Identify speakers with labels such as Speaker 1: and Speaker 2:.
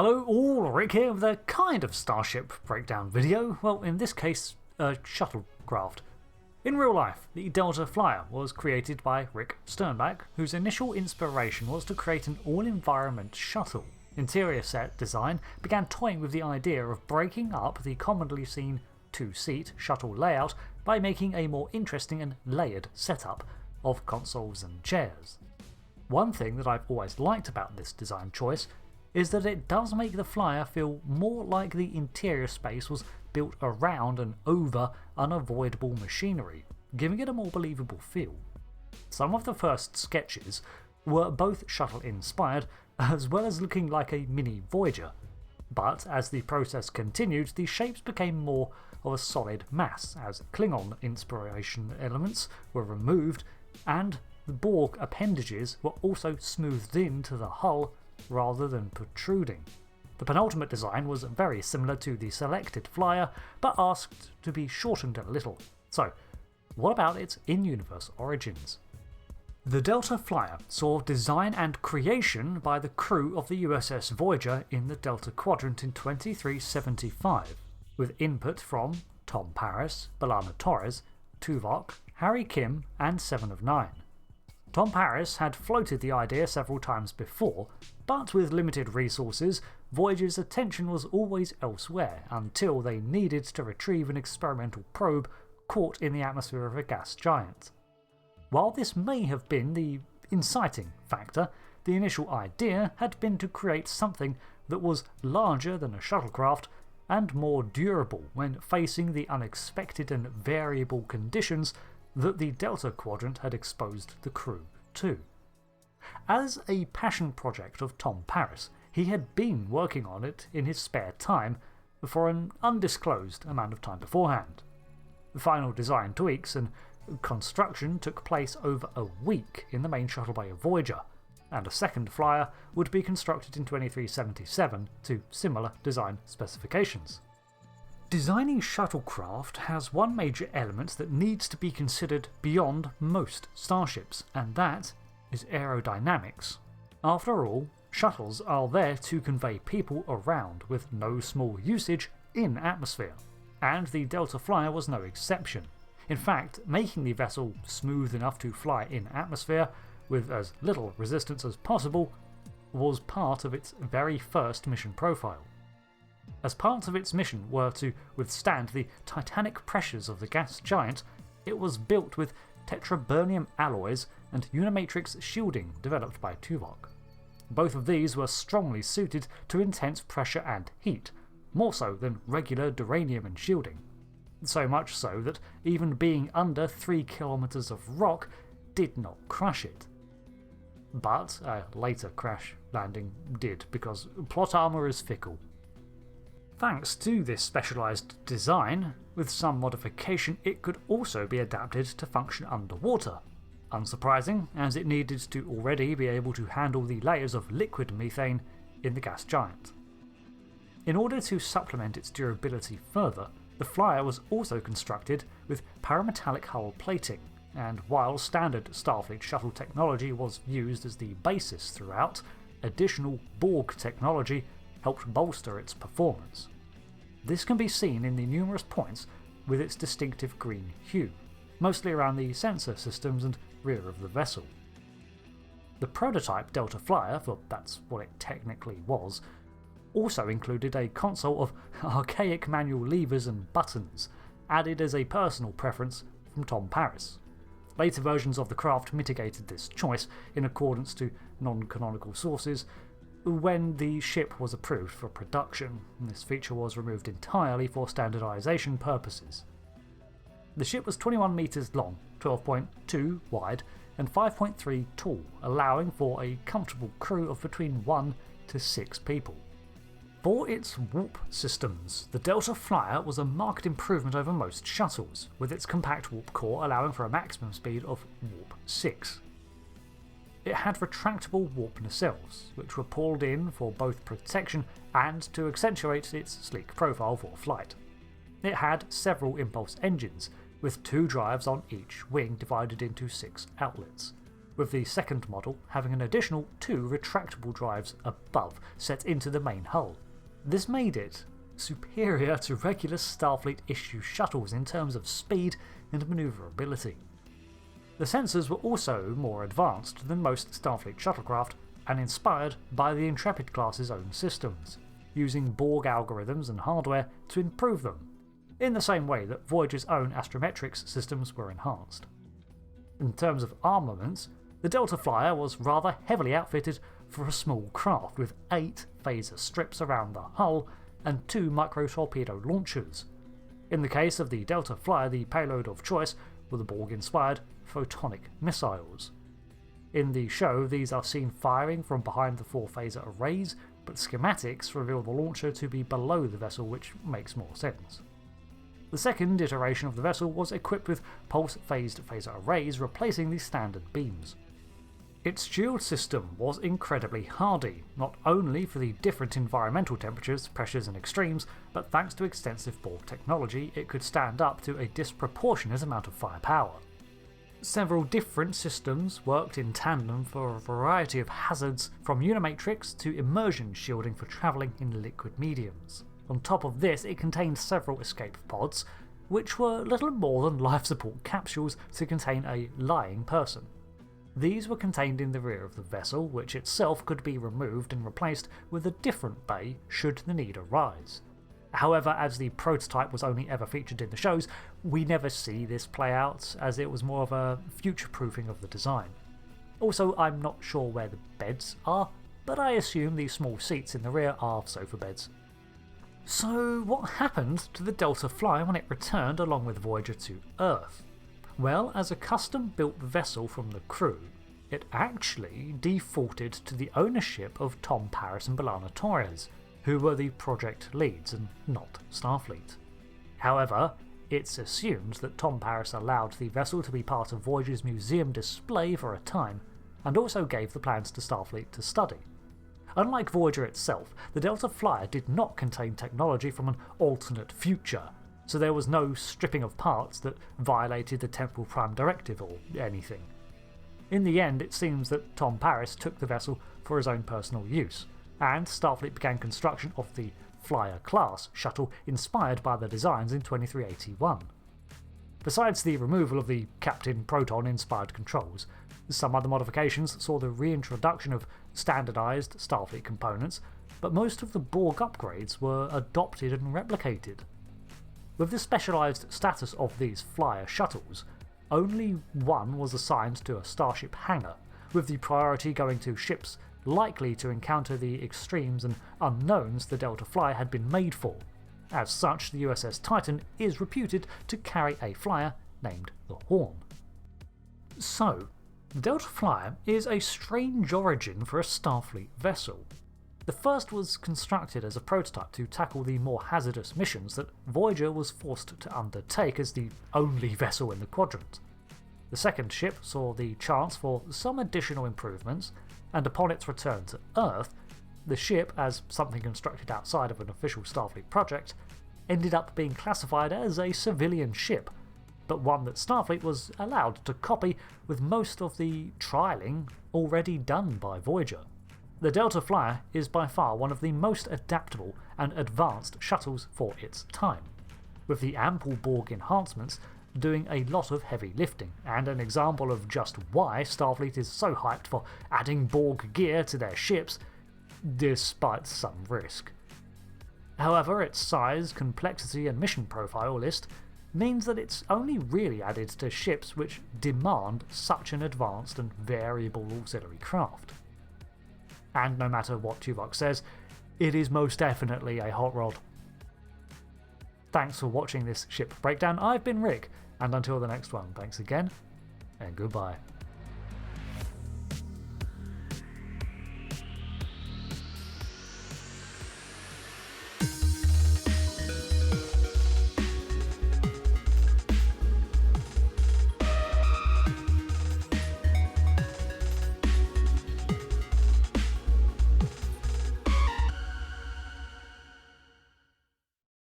Speaker 1: Hello all, Rick here with a kind of starship breakdown video, well in this case a shuttlecraft. In real life, the Delta Flyer was created by Rick Sternbach, whose initial inspiration was to create an all-environment shuttle. Interior set design began toying with the idea of breaking up the commonly seen two-seat shuttle layout by making a more interesting and layered setup of consoles and chairs. One thing that I've always liked about this design choice is that it does make the Flyer feel more like the interior space was built around and over unavoidable machinery, giving it a more believable feel. Some of the first sketches were both shuttle inspired, as well as looking like a mini Voyager, but as the process continued, the shapes became more of a solid mass as Klingon inspiration elements were removed and the Borg appendages were also smoothed into the hull rather than protruding. The penultimate design was very similar to the selected Flyer, but asked to be shortened a little. So, what about its in-universe origins? The Delta Flyer saw design and creation by the crew of the USS Voyager in the Delta Quadrant in 2375, with input from Tom Paris, B'Elanna Torres, Tuvok, Harry Kim, and 7 of 9. Tom Paris had floated the idea several times before, but with limited resources, Voyager's attention was always elsewhere until they needed to retrieve an experimental probe caught in the atmosphere of a gas giant. While this may have been the inciting factor, the initial idea had been to create something that was larger than a shuttlecraft and more durable when facing the unexpected and variable conditions that the Delta Quadrant had exposed the crew to. As a passion project of Tom Paris, he had been working on it in his spare time for an undisclosed amount of time beforehand. The final design tweaks and construction took place over a week in the main shuttle bay of Voyager, and a second Flyer would be constructed in 2377 to similar design specifications. Designing shuttlecraft has one major element that needs to be considered beyond most starships, and that is aerodynamics. After all, shuttles are there to convey people around with no small usage in atmosphere, and the Delta Flyer was no exception. In fact, making the vessel smooth enough to fly in atmosphere with as little resistance as possible was part of its very first mission profile. As parts of its mission were to withstand the titanic pressures of the gas giant, it was built with tetrabernium alloys and unimatrix shielding developed by Tuvok. Both of these were strongly suited to intense pressure and heat, more so than regular duranium and shielding. So much so that even being under 3 kilometers of rock did not crush it. But a later crash landing did, because plot armor is fickle. Thanks to this specialised design, with some modification it could also be adapted to function underwater. Unsurprising, as it needed to already be able to handle the layers of liquid methane in the gas giant. In order to supplement its durability further, the Flyer was also constructed with parametallic hull plating, and while standard Starfleet shuttle technology was used as the basis throughout, additional Borg technology helped bolster its performance. This can be seen in the numerous points with its distinctive green hue, mostly around the sensor systems and rear of the vessel. The prototype Delta Flyer, for that's what it technically was, also included a console of archaic manual levers and buttons, added as a personal preference from Tom Paris. Later versions of the craft mitigated this choice in accordance to non-canonical sources when the ship was approved for production. This feature was removed entirely for standardisation purposes. The ship was 21 metres long, 12.2 wide, and 5.3 tall, allowing for a comfortable crew of between 1 to 6 people. For its warp systems, the Delta Flyer was a marked improvement over most shuttles, with its compact warp core allowing for a maximum speed of warp 6. It had retractable warp nacelles, which were pulled in for both protection and to accentuate its sleek profile for flight. It had several impulse engines, with 2 drives on each wing divided into 6 outlets. with the second model having an additional 2 retractable drives above set into the main hull. This made it superior to regular Starfleet issue shuttles in terms of speed and manoeuvrability. The sensors were also more advanced than most Starfleet shuttlecraft and inspired by the Intrepid class's own systems, using Borg algorithms and hardware to improve them, in the same way that Voyager's own astrometrics systems were enhanced. In terms of armaments, the Delta Flyer was rather heavily outfitted for a small craft with 8 phaser strips around the hull and 2 micro-torpedo launchers. In the case of the Delta Flyer, the payload of choice were the Borg-inspired photonic missiles. In the show, these are seen firing from behind the 4 phaser arrays, but schematics reveal the launcher to be below the vessel, which makes more sense. The second iteration of the vessel was equipped with pulse-phased phaser arrays replacing the standard beams. Its shield system was incredibly hardy, not only for the different environmental temperatures, pressures and extremes, but thanks to extensive Borg technology it could stand up to a disproportionate amount of firepower. Several different systems worked in tandem for a variety of hazards, from unimatrix to immersion shielding for travelling in liquid mediums. On top of this, it contained several escape pods, which were little more than life support capsules to contain a lying person. These were contained in the rear of the vessel, which itself could be removed and replaced with a different bay should the need arise. However, as the prototype was only ever featured in the shows, we never see this play out, as it was more of a future-proofing of the design. Also, I'm not sure where the beds are, but I assume the small seats in the rear are sofa beds. So what happened to the Delta Flyer when it returned along with Voyager to Earth? Well, as a custom-built vessel from the crew, it actually defaulted to the ownership of Tom Paris and B'Elanna Torres, who were the project leads and not Starfleet. However, it's assumed that Tom Paris allowed the vessel to be part of Voyager's museum display for a time, and also gave the plans to Starfleet to study. Unlike Voyager itself, the Delta Flyer did not contain technology from an alternate future, so there was no stripping of parts that violated the Temporal Prime Directive or anything. In the end, it seems that Tom Paris took the vessel for his own personal use, and Starfleet began construction of the Flyer-class shuttle inspired by the designs in 2381. Besides the removal of the Captain Proton-inspired controls, some other modifications saw the reintroduction of standardised Starfleet components, but most of the Borg upgrades were adopted and replicated. With the specialised status of these Flyer shuttles, only one was assigned to a starship hangar, with the priority going to ships likely to encounter the extremes and unknowns the Delta Flyer had been made for. As such, the USS Titan is reputed to carry a flyer named the Horn. So, the Delta Flyer is a strange origin for a Starfleet vessel. The first was constructed as a prototype to tackle the more hazardous missions that Voyager was forced to undertake as the only vessel in the quadrant. The second ship saw the chance for some additional improvements, and upon its return to Earth, the ship, as something constructed outside of an official Starfleet project, ended up being classified as a civilian ship, but one that Starfleet was allowed to copy, with most of the trialling already done by Voyager. The Delta Flyer is by far one of the most adaptable and advanced shuttles for its time, with the ample Borg enhancements doing a lot of heavy lifting, and an example of just why Starfleet is so hyped for adding Borg gear to their ships, despite some risk. However, its size, complexity and mission profile list means that it's only really added to ships which demand such an advanced and variable auxiliary craft. And no matter what Tuvok says, it is most definitely a hot rod. Thanks for watching this ship breakdown. I've been Rick, and until the next one, thanks again, and goodbye.